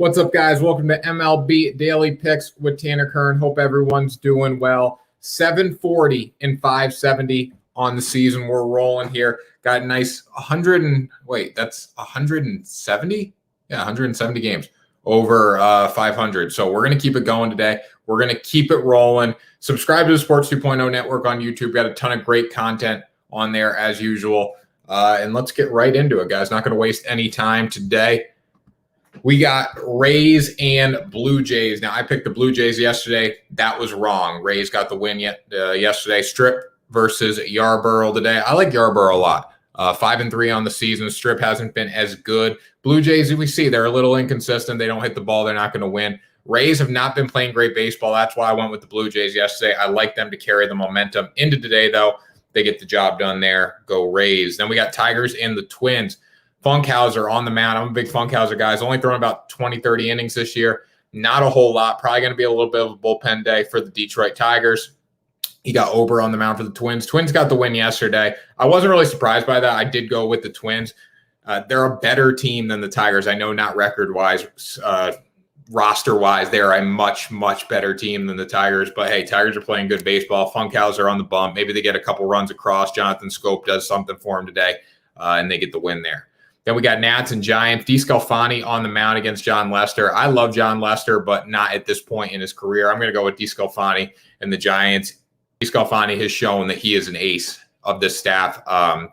What's up, guys? Welcome to MLB Daily Picks with Tanner Kern. Hope everyone's doing well. 740 and 570 on the season. We're rolling here. Got a nice 170? Yeah, 170 games over 500. So we're going to keep it going today. We're going to keep it rolling. Subscribe to the Sports 2.0 Network on YouTube. Got a ton of great content on there as usual. And let's get right into it, guys. Not going to waste any time today. We got Rays and Blue Jays. Now, I picked the Blue Jays yesterday. That was wrong. Rays got the win yesterday. Strip versus Yarborough today. I like Yarborough a lot. 5-3 on the season. Strip hasn't been as good. Blue Jays, we see, they're a little inconsistent. They don't hit the ball. They're not going to win. Rays have not been playing great baseball. That's why I went with the Blue Jays yesterday. I like them to carry the momentum into today, though. They get the job done there. Go Rays. Then we got Tigers and the Twins. Funkhauser on the mound. I'm a big Funkhauser guy. He's only thrown about 20, 30 innings this year. Not a whole lot. Probably going to be a little bit of a bullpen day for the Detroit Tigers. He got Ober on the mound for the Twins. Twins got the win yesterday. I wasn't really surprised by that. I did go with the Twins. They're a better team than the Tigers. I know not record-wise, roster-wise, they're a much, much better team than the Tigers. But, hey, Tigers are playing good baseball. Funkhauser on the bump. Maybe they get a couple runs across. Jonathan Scope does something for him today, and they get the win there. Then we got Nats and Giants. DeScalfani on the mound against John Lester. I love John Lester, but not at this point in his career. I'm going to go with DeScalfani and the Giants. DeScalfani has shown that he is an ace of this staff.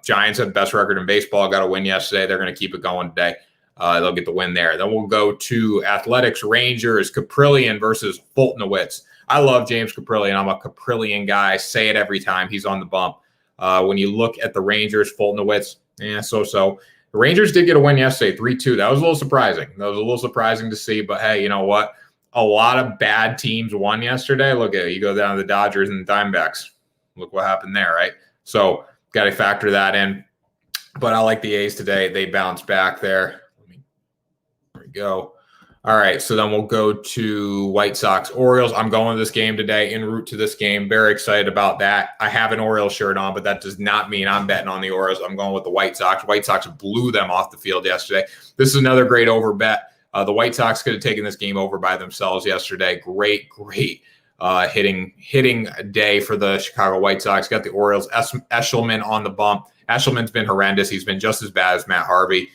Giants have the best record in baseball. Got a win yesterday. They're going to keep it going today. They'll get the win there. Then we'll go to Athletics Rangers, Caprillion versus Fultonowicz. I love James Caprillion. I'm a Caprillion guy. I say it every time he's on the bump. When you look at the Rangers, Fultonowicz, so-so. The Rangers did get a win yesterday, 3-2. That was a little surprising. To see, but hey, you know what? A lot of bad teams won yesterday. Look at it. You go down to the Dodgers and the Diamondbacks. Look what happened there, right? So got to factor that in. But I like the A's today. They bounced back there. There we go. All right, so then we'll go to White Sox, Orioles. I'm going to this game today, en route to this game. Very excited about that. I have an Orioles shirt on, but that does not mean I'm betting on the Orioles. I'm going with the White Sox. White Sox blew them off the field yesterday. This is another great over bet. The White Sox could have taken this game over by themselves yesterday. Great hitting day for the Chicago White Sox. Got the Orioles. Eshelman on the bump. Eshelman's been horrendous. He's been just as bad as Matt Harvey.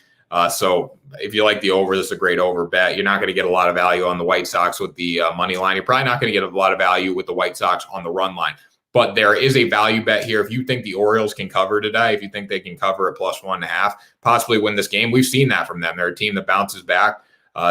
So if you like the over, this is a great over bet. You're not going to get a lot of value on the White Sox with the money line. You're probably not going to get a lot of value with the White Sox on the run line. But there is a value bet here. If you think the Orioles can cover today, if you think they can cover at +1.5, possibly win this game. We've seen that from them. They're a team that bounces back.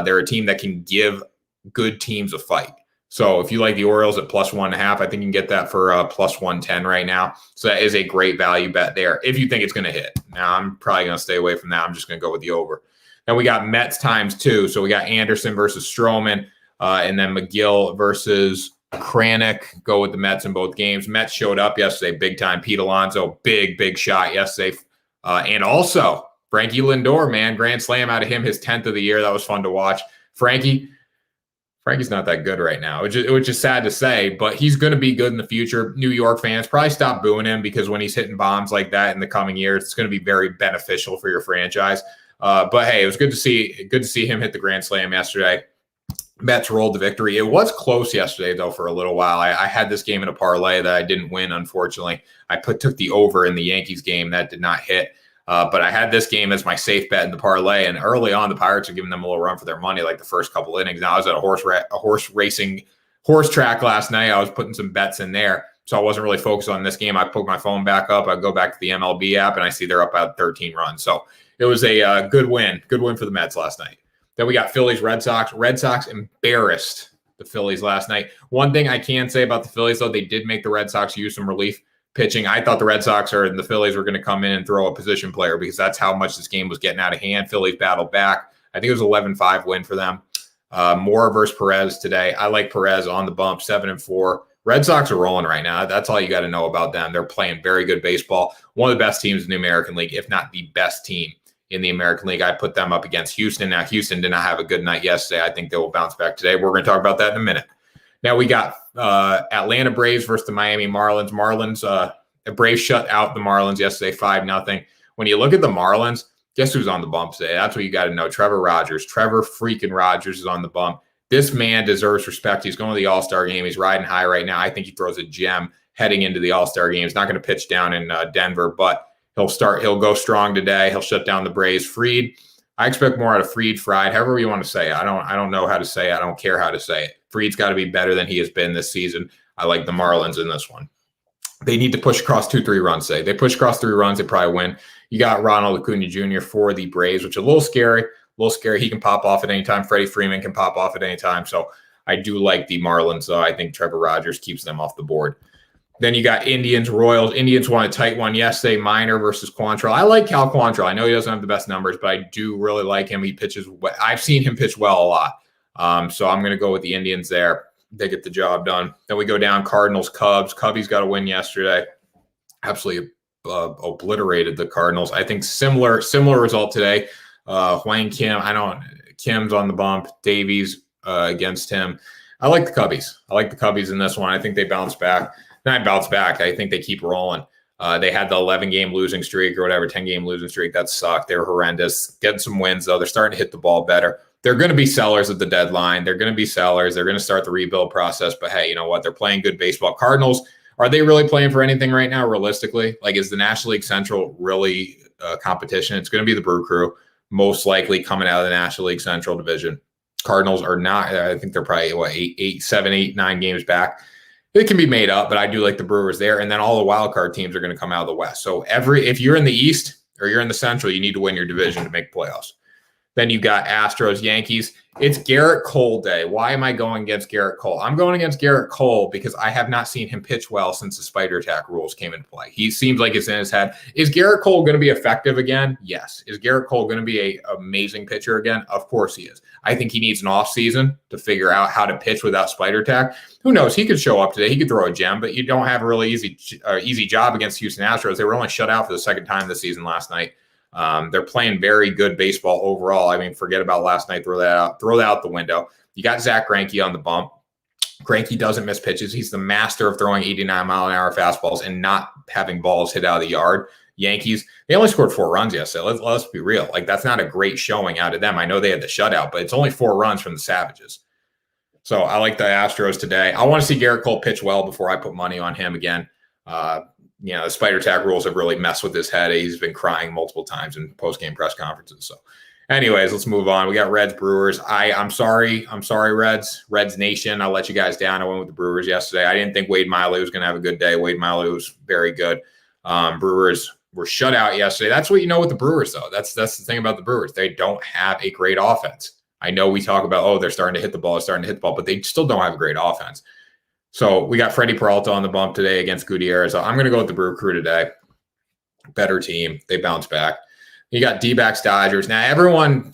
They're a team that can give good teams a fight. So if you like the Orioles at +1.5, I think you can get that for +110 right now. So that is a great value bet there if you think it's going to hit. Now, I'm probably going to stay away from that. I'm just going to go with the over. Then we got Mets ×2. So we got Anderson versus Stroman, and then McGill versus Kranick. Go with the Mets in both games. Mets showed up yesterday big time. Pete Alonso, big shot yesterday. And also Frankie Lindor, man, grand slam out of him, his 10th of the year. That was fun to watch. Frankie's not that good right now, which is sad to say, but he's going to be good in the future. New York fans probably stop booing him because when he's hitting bombs like that in the coming years, it's going to be very beneficial for your franchise. But hey, it was good to see him hit the grand slam yesterday. Mets rolled the victory. It was close yesterday, though, for a little while. I had this game in a parlay that I didn't win, unfortunately. I took the over in the Yankees game. That did not hit. But I had this game as my safe bet in the parlay, and early on, the Pirates are giving them a little run for their money, like the first couple innings. Now, I was at a horse track last night. I was putting some bets in there, so I wasn't really focused on this game. I put my phone back up. I go back to the MLB app, and I see they're up about 13 runs. So it was a good win for the Mets last night. Then we got Phillies, Red Sox. Red Sox embarrassed the Phillies last night. One thing I can say about the Phillies, though, they did make the Red Sox use some relief pitching. I thought the Red Sox and the Phillies were going to come in and throw a position player because that's how much this game was getting out of hand. Phillies battled back. I think it was 11-5 win for them. Moore versus Perez today. I like Perez on the bump, 7-4. Red Sox are rolling right now. That's all you got to know about them. They're playing very good baseball. One of the best teams in the American League, if not the best team in the American League. I put them up against Houston. Now, Houston did not have a good night yesterday. I think they will bounce back today. We're going to talk about that in a minute. Now we got Atlanta Braves versus the Miami Marlins. The Braves shut out the Marlins yesterday, 5-0. When you look at the Marlins, Guess who's on the bump today? That's what you got to know. Trevor Rogers. Trevor freaking Rogers is on the bump. This man deserves respect. He's going to the All-Star game. He's riding high right now. I think he throws a gem heading into the All-Star game. He's not going to pitch down in Denver, but he'll go strong today. He'll shut down the Braves. Fried, I expect more out of Fried, however you want to say it. I don't know how to say it. I don't care how to say it. Fried's got to be better than he has been this season. I like the Marlins in this one. They need to push across 2-3 runs. They push across 3 runs, they probably win. You got Ronald Acuna Jr. for the Braves, which is a little scary. He can pop off at any time. Freddie Freeman can pop off at any time. So I do like the Marlins, though. I think Trevor Rogers keeps them off the board. Then you got Indians, Royals. Indians won a tight one yesterday, Minor versus Quantrill. I like Cal Quantrill. I know he doesn't have the best numbers, but I do really like him. He pitches well. I've seen him pitch well a lot. So I'm going to go with the Indians there. They get the job done. Then we go down Cardinals, Cubs. Cubbies got a win yesterday. Absolutely obliterated the Cardinals. I think similar result today. Hwang Kim, Kim's on the bump. Davies against him. I like the Cubbies. I like the Cubbies in this one. I think they bounce back. Not bounce back. I think they keep rolling. They had the 11-game losing streak or whatever, 10-game losing streak. That sucked. They were horrendous. Getting some wins, though. They're starting to hit the ball better. They're going to be sellers at the deadline. They're going to be sellers. They're going to start the rebuild process. But, hey, you know what? They're playing good baseball. Cardinals, are they really playing for anything right now, realistically? Like, is the National League Central really competition? It's going to be the Brew Crew, most likely coming out of the National League Central division. Cardinals are not. I think they're probably, 7, 8, 9 games back. It can be made up, but I do like the Brewers there. And then all the wild card teams are going to come out of the West. So if you're in the East or you're in the Central, you need to win your division to make playoffs. Then you got Astros, Yankees. It's Garrett Cole day. Why am I going against Garrett Cole? I'm going against Garrett Cole because I have not seen him pitch well since the spider attack rules came into play. He seems like it's in his head. Is Garrett Cole going to be effective again? Yes. Is Garrett Cole going to be an amazing pitcher again? Of course he is. I think he needs an offseason to figure out how to pitch without spider attack. Who knows? He could show up today. He could throw a gem, but you don't have a really easy job against Houston Astros. They were only shut out for the second time this season last night. They're playing very good baseball overall. I mean, forget about last night. Throw that out the window. You got Zach Greinke on the bump. Greinke doesn't miss pitches. He's the master of throwing 89-mile-an-hour fastballs and not having balls hit out of the yard. Yankees, they only scored 4 runs yesterday. Let's be real. Like, that's not a great showing out of them. I know they had the shutout, but it's only 4 runs from the Savages. So I like the Astros today. I want to see Garrett Cole pitch well before I put money on him again. The spider tag rules have really messed with his head. He's been crying multiple times in post-game press conferences. So anyways, let's move on. We got Reds, Brewers. I'm sorry, Reds Nation. I'll let you guys down. I went with the Brewers yesterday. I didn't think Wade Miley was going to have a good day. Wade Miley was very good. Brewers were shut out yesterday. That's what you know with the Brewers, though. That's the thing about the Brewers. They don't have a great offense. I know we talk about, they're starting to hit the ball, but they still don't have a great offense. So we got Freddie Peralta on the bump today against Gutierrez. So I'm going to go with the Brew Crew today. Better team. They bounce back. You got D-backs, Dodgers. Now, everyone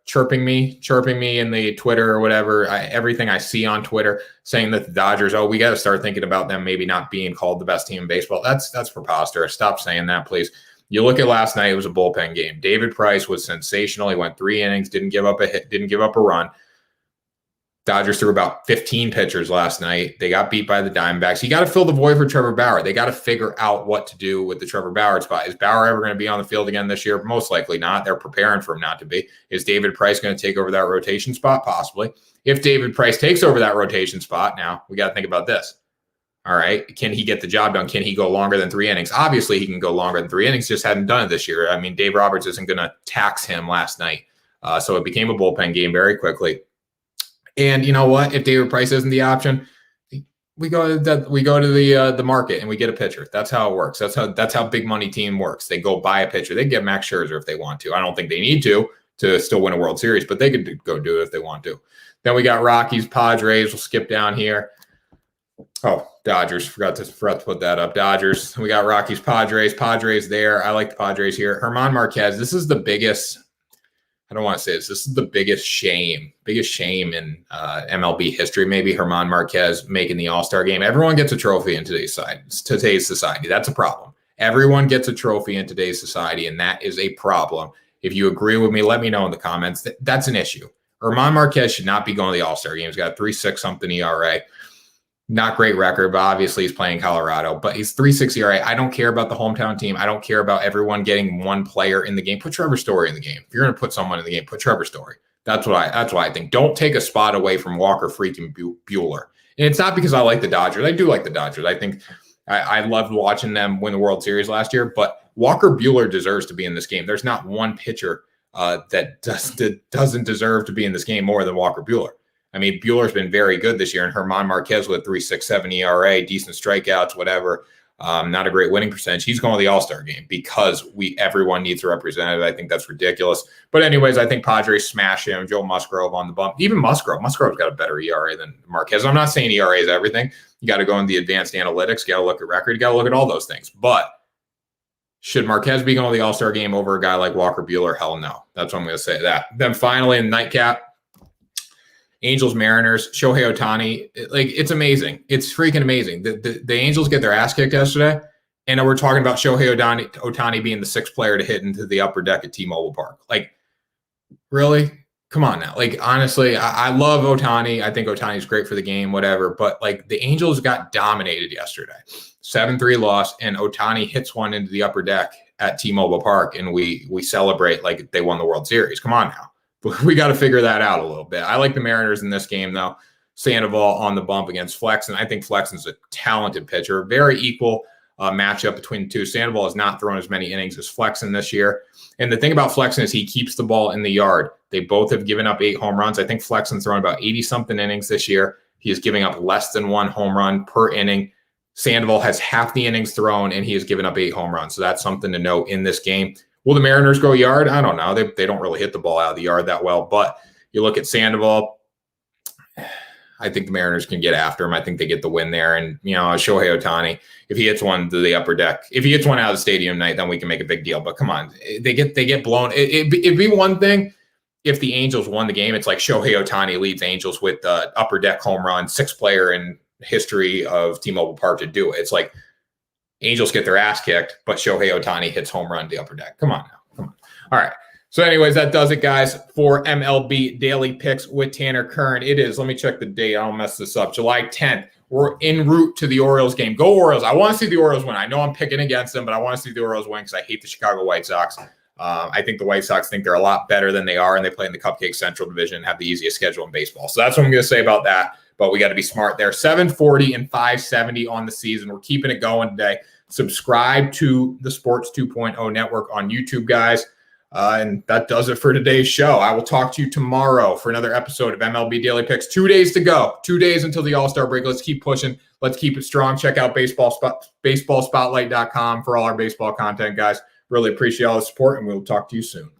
chirping me in the Twitter or whatever, everything I see on Twitter saying that the Dodgers, we got to start thinking about them maybe not being called the best team in baseball. That's preposterous. Stop saying that, please. You look at last night, it was a bullpen game. David Price was sensational. He went 3 innings, didn't give up a hit, didn't give up a run. Dodgers threw about 15 pitchers last night. They got beat by the Diamondbacks. You got to fill the void for Trevor Bauer. They got to figure out what to do with the Trevor Bauer spot. Is Bauer ever going to be on the field again this year? Most likely not. They're preparing for him not to be. Is David Price going to take over that rotation spot? Possibly. If David Price takes over that rotation spot, now we got to think about this. All right. Can he get the job done? Can he go longer than 3 innings? Obviously, he can go longer than 3 innings. Just hadn't done it this year. I mean, Dave Roberts isn't going to tax him last night. So it became a bullpen game very quickly. And you know what? If David Price isn't the option, we go to the market and we get a pitcher. That's how it works. That's how big money team works. They go buy a pitcher. They get Max Scherzer if they want to. I don't think they need to still win a World Series, but they could go do it if they want to. Then we got Rockies, Padres. We'll skip down here. Oh, Dodgers. Forgot to put that up. Dodgers. We got Rockies, Padres. Padres there. I like the Padres here. German Marquez. This is the biggest. I don't want to say this. This is the biggest shame in MLB history. Maybe German Marquez making the All-Star game. Everyone gets a trophy in today's society. That's a problem. Everyone gets a trophy in today's society, and that is a problem. If you agree with me, let me know in the comments. That's an issue. German Marquez should not be going to the All-Star game. He's got a 3.6 something ERA. Not great record, but obviously he's playing Colorado. But he's 3.6 ERA. I don't care about the hometown team. I don't care about everyone getting one player in the game. Put Trevor Story in the game. If you're going to put someone in the game, put Trevor Story. That's what I think. Don't take a spot away from Walker freaking Buehler. And it's not because I like the Dodgers. I do like the Dodgers. I think I loved watching them win the World Series last year. But Walker Buehler deserves to be in this game. There's not one pitcher that doesn't deserve to be in this game more than Walker Buehler. I mean, Bueller's been very good this year, and German Marquez with 3.67 ERA, decent strikeouts, whatever. Not a great winning percentage. He's going to the All-Star game because everyone needs a representative. I think that's ridiculous. But anyways, I think Padres smash him. Joe Musgrove on the bump. Even Musgrove's got a better ERA than Marquez. I'm not saying ERA is everything. You got to go in the advanced analytics. You got to look at record. You got to look at all those things. But should Marquez be going to the All-Star game over a guy like Walker Buehler? Hell no. That's what I'm going to say. That. Then finally, in the nightcap, Angels, Mariners, Shohei Ohtani, it's amazing. It's freaking amazing. The Angels get their ass kicked yesterday, and we're talking about Shohei Ohtani being the sixth player to hit into the upper deck at T-Mobile Park. Really? Come on now. Honestly, I love Ohtani. I think Ohtani's great for the game, whatever. But, the Angels got dominated yesterday. 7-3 loss, and Ohtani hits one into the upper deck at T-Mobile Park, and we celebrate like they won the World Series. Come on now. We got to figure that out a little bit. I like the Mariners in this game, though. Sandoval on the bump against Flexen. I think Flexen's a talented pitcher. Very equal matchup between the two. Sandoval has not thrown as many innings as Flexen this year. And the thing about Flexen is he keeps the ball in the yard. They both have given up 8 home runs. I think Flexen's thrown about 80-something innings this year. He is giving up less than 1 home run per inning. Sandoval has half the innings thrown, and he has given up 8 home runs. So that's something to note in this game. Will the Mariners go yard? I don't know. They don't really hit the ball out of the yard that well. But you look at Sandoval, I think the Mariners can get after him. I think they get the win there. And, Shohei Ohtani, if he hits one to the upper deck, if he hits one out of the stadium night, then we can make a big deal. But come on, they get blown. It'd be one thing if the Angels won the game. It's like Shohei Ohtani leads Angels with the upper deck home run, 6th player in history of T-Mobile Park to do it. It's like Angels get their ass kicked, but Shohei Ohtani hits home run to the upper deck. Come on now. Come on. All right. So anyways, that does it, guys, for MLB Daily Picks with Tanner Kern. It is, let me check the date. I don't mess this up. July 10th. We're en route to the Orioles game. Go Orioles. I want to see the Orioles win. I know I'm picking against them, but I want to see the Orioles win because I hate the Chicago White Sox. I think the White Sox think they're a lot better than they are, and they play in the Cupcake Central Division and have the easiest schedule in baseball. So that's what I'm going to say about that, but we got to be smart there. 740 and 570 on the season. We're keeping it going today. Subscribe to the Sports 2.0 Network on YouTube, guys. And that does it for today's show. I will talk to you tomorrow for another episode of MLB Daily Picks. 2 days to go. 2 days until the All-Star break. Let's keep pushing. Let's keep it strong. Check out baseballspotlight.com for all our baseball content, guys. Really appreciate all the support, and we'll talk to you soon.